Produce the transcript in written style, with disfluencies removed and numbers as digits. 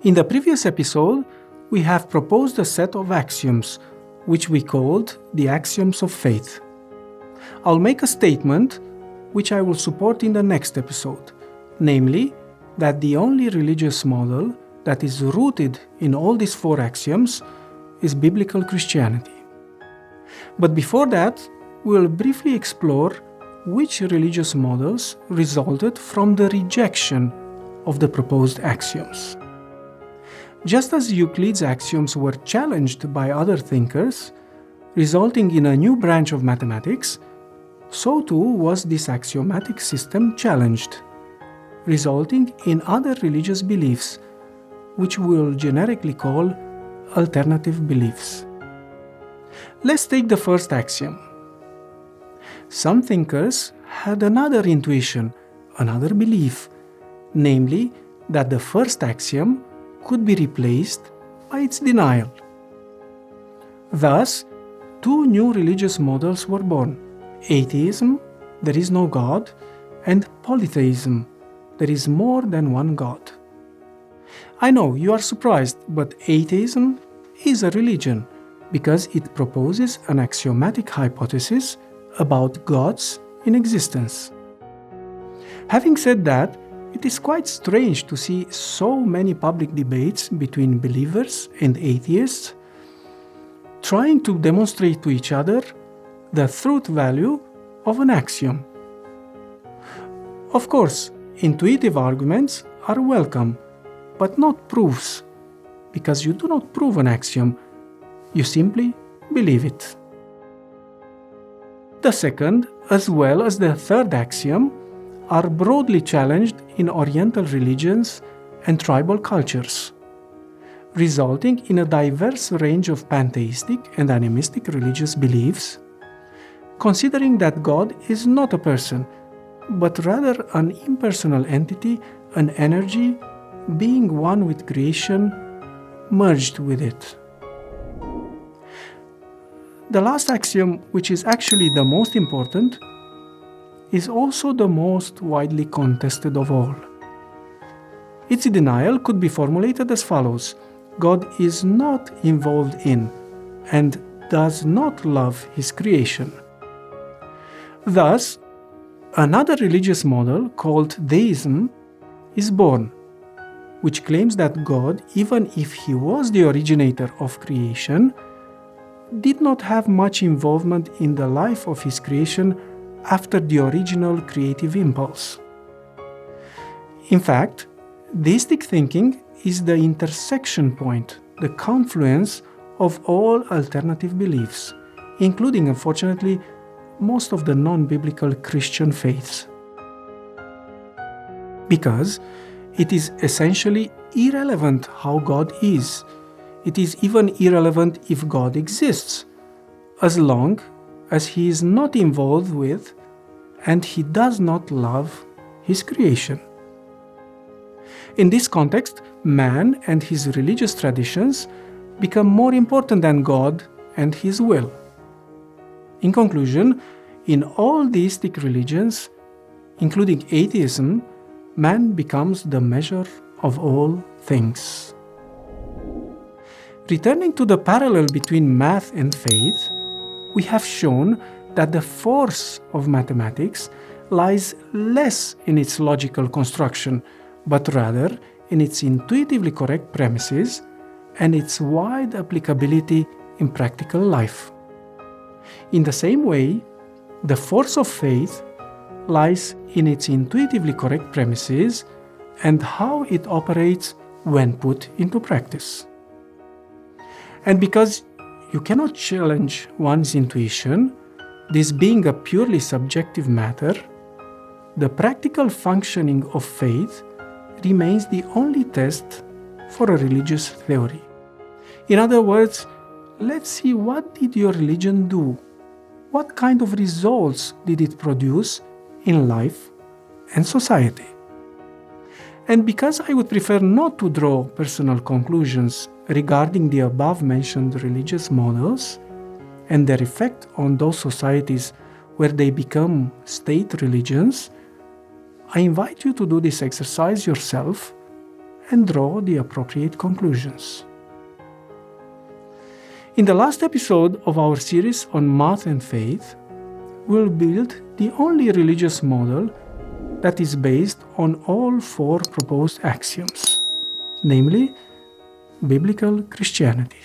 In the previous episode, we have proposed a set of axioms, which we called the Axioms of Faith. I'll make a statement which I will support in the next episode, namely that the only religious model that is rooted in all these four axioms is biblical Christianity. But before that, we'll briefly explore which religious models resulted from the rejection of the proposed axioms. Just as Euclid's axioms were challenged by other thinkers, resulting in a new branch of mathematics, so too was this axiomatic system challenged, resulting in other religious beliefs, which we'll generically call alternative beliefs. Let's take the first axiom. Some thinkers had another intuition, another belief, namely that the first axiom could be replaced by its denial. Thus, two new religious models were born: atheism, there is no God, and polytheism, there is more than one God. I know you are surprised, but atheism is a religion because it proposes an axiomatic hypothesis about gods in existence. Having said that, it is quite strange to see so many public debates between believers and atheists trying to demonstrate to each other the truth value of an axiom. Of course, intuitive arguments are welcome, but not proofs, because you do not prove an axiom, you simply believe it. The second, as well as the third axiom, are broadly challenged in Oriental religions and tribal cultures, resulting in a diverse range of pantheistic and animistic religious beliefs, considering that God is not a person, but rather an impersonal entity, an energy, being one with creation, merged with it. The last axiom, which is actually the most important, is also the most widely contested of all. Its denial could be formulated as follows: God is not involved in and does not love his creation. Thus, another religious model called deism is born, which claims that God, even if he was the originator of creation, did not have much involvement in the life of his creation after the original creative impulse. In fact, deistic thinking is the intersection point, the confluence of all alternative beliefs, including, unfortunately, most of the non-biblical Christian faiths. Because it is essentially irrelevant how God is. It is even irrelevant if God exists, as long as he is not involved with and he does not love his creation. In this context, man and his religious traditions become more important than God and his will. In conclusion, in all deistic religions, including atheism, man becomes the measure of all things. Returning to the parallel between math and faith, we have shown that the force of mathematics lies less in its logical construction, but rather in its intuitively correct premises and its wide applicability in practical life. In the same way, the force of faith lies in its intuitively correct premises and how it operates when put into practice. And because you cannot challenge one's intuition, this being a purely subjective matter, the practical functioning of faith remains the only test for a religious theory. In other words, let's see, what did your religion do? What kind of results did it produce in life and society? And because I would prefer not to draw personal conclusions regarding the above-mentioned religious models and their effect on those societies where they become state religions, I invite you to do this exercise yourself and draw the appropriate conclusions. In the last episode of our series on math and faith, we'll build the only religious model that is based on all four proposed axioms, namely biblical Christianity.